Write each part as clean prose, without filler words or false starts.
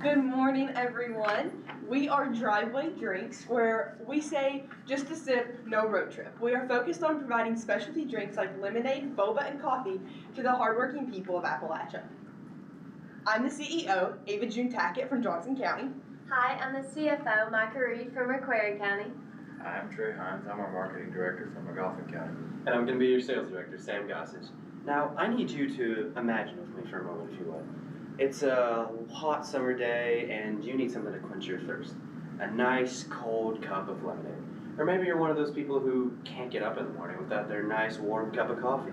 Good morning, everyone. We are Driveway Drinks, where we say just a sip, no road trip. We are focused on providing specialty drinks like lemonade, boba, and coffee to the hardworking people of Appalachia. I'm the CEO, Ava June Tackett from Johnson County. Hi, I'm the CFO, Micah Reed from Macquarie County. Hi, I'm Trey Hines. I'm our marketing director from McGoffin County. And I'm going to be your sales director, Sam Gossage. Now, I need you to imagine with me for a moment, if you would. It's a hot summer day, and you need something to quench your thirst. A nice, cold cup of lemonade. Or maybe you're one of those people who can't get up in the morning without their nice, warm cup of coffee.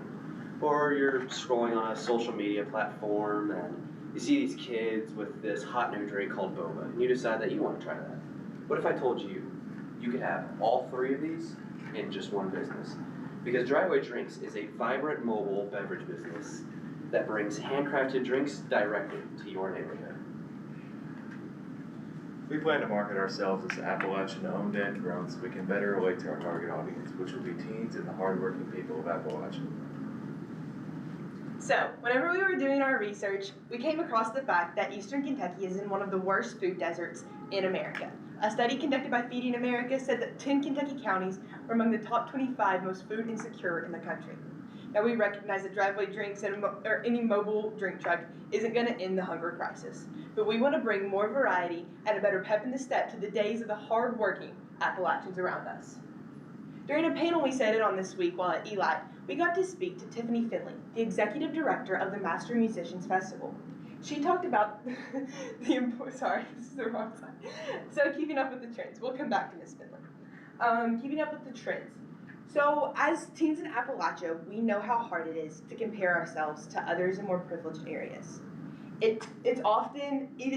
Or you're scrolling on a social media platform, and you see these kids with this hot new drink called boba, and you decide that you want to try that. What if I told you you could have all three of these in just one business? Because Driveway Drinks is a vibrant mobile beverage business that brings handcrafted drinks directly to your neighborhood. We plan to market ourselves as Appalachian owned and grown so we can better relate to our target audience, which will be teens and the hardworking people of Appalachia. So, whenever we were doing our research, we came across the fact that Eastern Kentucky is in one of the worst food deserts in America. A study conducted by Feeding America said that 10 Kentucky counties were among the top 25 most food insecure in the country. Now, we recognize that Driveway Drinks or any mobile drink truck isn't going to end the hunger crisis, but we want to bring more variety and a better pep in the step to the days of the hard-working Appalachians around us. During a panel we sat in on this week while at Eli, we got to speak to Tiffany Finley, the executive director of the Master Musicians Festival. She talked about sorry, this is the wrong side. So keeping up with the trends. We'll come back to Miss Finley. Keeping up with the trends. So as teens in Appalachia, we know how hard it is to compare ourselves to others in more privileged areas. It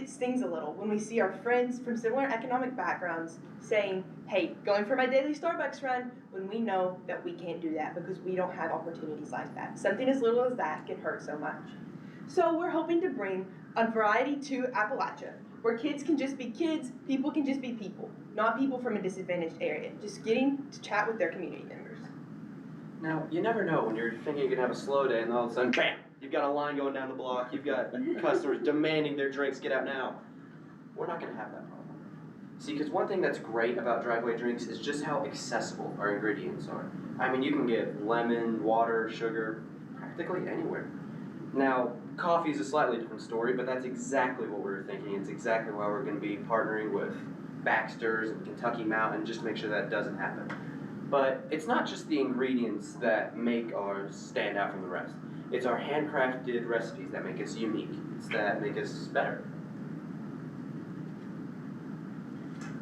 stings a little when we see our friends from similar economic backgrounds saying, hey, going for my daily Starbucks run, when we know that we can't do that because we don't have opportunities like that. Something as little as that can hurt so much. So we're hoping to bring a variety to Appalachia, where kids can just be kids, people can just be people, not people from a disadvantaged area, just getting to chat with their community members. Now, you never know when you're thinking you can have a slow day, and all of a sudden, bam! You've got a line going down the block, you've got customers demanding their drinks, get out now. We're not going to have that problem. See, because one thing that's great about Driveway Drinks is just how accessible our ingredients are. I mean, you can get lemon, water, sugar, practically anywhere. Now, coffee is a slightly different story, but that's exactly what we were thinking. It's exactly why we're going to be partnering with Baxter's and Kentucky Mountain just to make sure that doesn't happen. But it's not just the ingredients that make ours stand out from the rest. It's our handcrafted recipes that make us unique. It's that make us better.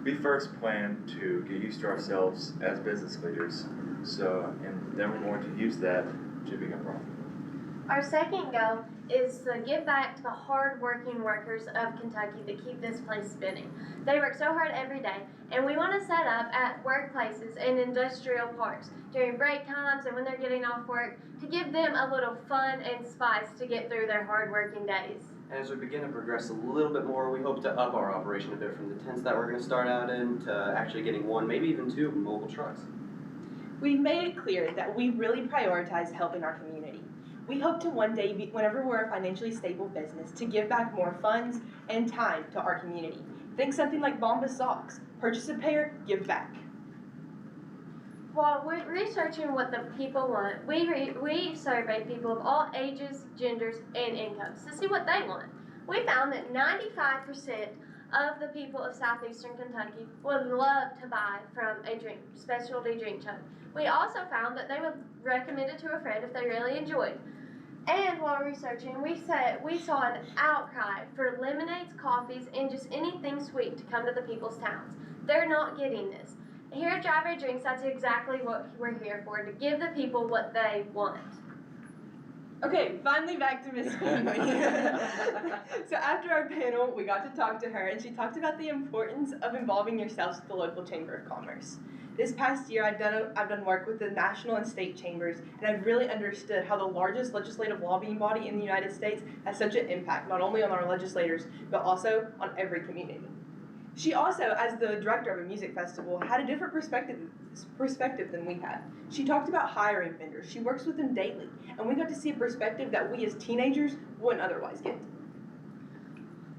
We first plan to get used to ourselves as business leaders, and then we're going to use that to become profitable. Our second goal is to give back to the hard-working workers of Kentucky that keep this place spinning. They work so hard every day, and we want to set up at workplaces and industrial parks during break times and when they're getting off work to give them a little fun and spice to get through their hard-working days. As we begin to progress a little bit more, we hope to up our operation a bit from the tents that we're going to start out in to actually getting one, maybe even two mobile trucks. We've made it clear that we really prioritize helping our community. We hope to one day, whenever we're a financially stable business, to give back more funds and time to our community. Think something like Bomba socks. Purchase a pair, give back. While we're researching what the people want, we surveyed people of all ages, genders, and incomes to see what they want. We found that 95% of the people of southeastern Kentucky would love to buy from a specialty drink truck. We also found that they would recommend it to a friend if they really enjoyed. And while researching, we saw an outcry for lemonades, coffees, and just anything sweet to come to the people's towns. They're not getting this. Here at Driveway Drinks, that's exactly what we're here for, to give the people what they want. Okay, finally back to Miss Finley. So after our panel, we got to talk to her, and she talked about the importance of involving yourselves with the local Chamber of Commerce. This past year, I've done work with the national and state chambers, and I've really understood how the largest legislative lobbying body in the United States has such an impact, not only on our legislators, but also on every community. She also, as the director of a music festival, had a different perspective than we had. She talked about hiring vendors. She works with them daily, and we got to see a perspective that we as teenagers wouldn't otherwise get.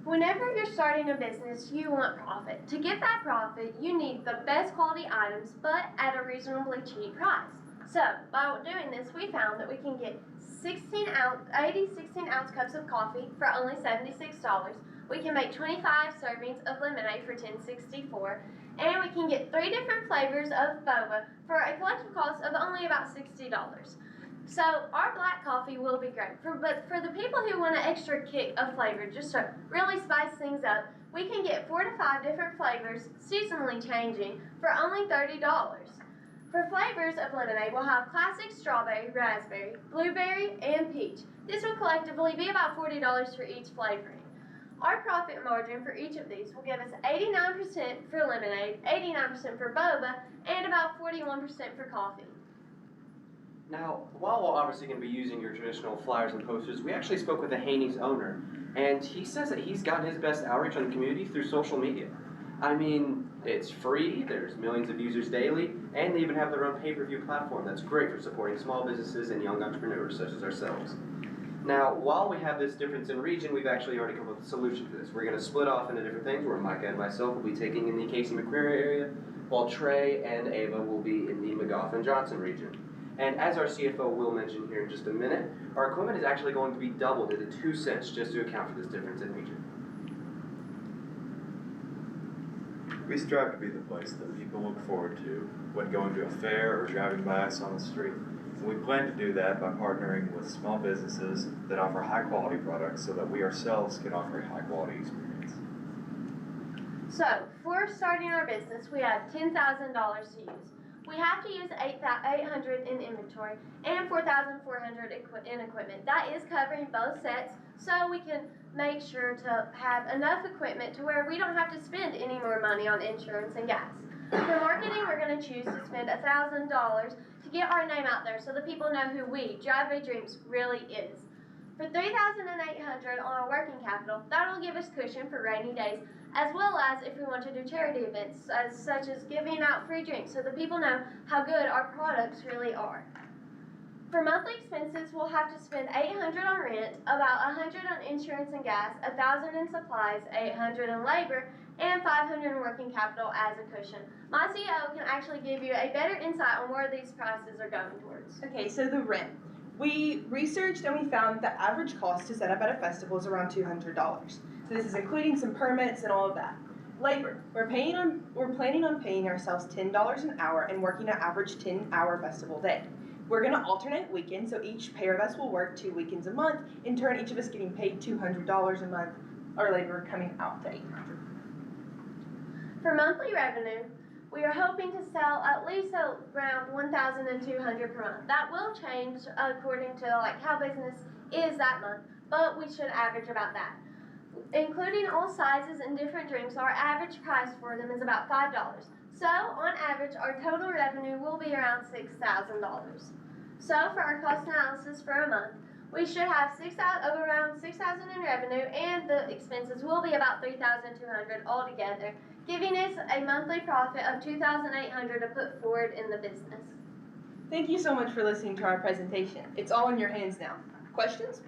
Whenever you're starting a business, you want profit. To get that profit, you need the best quality items, but at a reasonably cheap price. So, by doing this, we found that we can get 16 ounce cups of coffee for only $76. We can make 25 servings of lemonade for $10.64, and we can get 3 different flavors of boba for a collective cost of only about $60. So our black coffee will be great, but for the people who want an extra kick of flavor, just to really spice things up, we can get 4 to 5 different flavors, seasonally changing, for only $30. For flavors of lemonade, we'll have classic strawberry, raspberry, blueberry, and peach. This will collectively be about $40 for each flavoring. Our profit margin for each of these will give us 89% for lemonade, 89% for boba, and about 41% for coffee. Now, while we're obviously going to be using your traditional flyers and posters, we actually spoke with the Haney's owner, and he says that he's gotten his best outreach on the community through social media. I mean, it's free, there's millions of users daily, and they even have their own pay-per-view platform that's great for supporting small businesses and young entrepreneurs such as ourselves. Now, while we have this difference in region, we've actually already come up with a solution to this. We're going to split off into different things, where Micah and myself will be taking in the Casey-McCreary area, while Trey and Ava will be in the McGoffin-Johnson region. And as our CFO will mention here in just a minute, our equipment is actually going to be doubled into 2 cents just to account for this difference in region. We strive to be the place that people look forward to when going to a fair or driving by us on the street. And we plan to do that by partnering with small businesses that offer high quality products so that we ourselves can offer a high quality experience. So, for starting our business, we have $10,000 to use. We have to use $800 in inventory and $4,400 in equipment. That is covering both sets, so we can make sure to have enough equipment to where we don't have to spend any more money on insurance and gas. For marketing, we're going to choose to spend $1,000 to get our name out there so that people know who we, Drive Bay Dreams, really is. For $3,800 on our working capital, that'll give us cushion for rainy days, as well as if we want to do charity events, such as giving out free drinks so that people know how good our products really are. For monthly expenses, we'll have to spend $800 on rent, about $100 on insurance and gas, $1,000 in supplies, $800 in labor, and $500 in working capital as a cushion. My CEO can actually give you a better insight on where these prices are going towards. Okay, so the rent. We researched and we found the average cost to set up at a festival is around $200. So this is including some permits and all of that. Labor. We're planning on paying ourselves $10 an hour and working an average 10-hour festival day. We're going to alternate weekends, so each pair of us will work 2 weekends a month. In turn, each of us getting paid $200 a month. Our labor coming out to $800. For monthly revenue, we are hoping to sell at least around $1,200 per month. That will change according to how business is that month, but we should average about that. Including all sizes and different drinks, our average price for them is about $5. So, on average, our total revenue will be around $6,000. So, for our cost analysis for a month, we should have around $6,000 in revenue, and the expenses will be about $3,200 altogether, giving us a monthly profit of $2,800 to put forward in the business. Thank you so much for listening to our presentation. It's all in your hands now. Questions?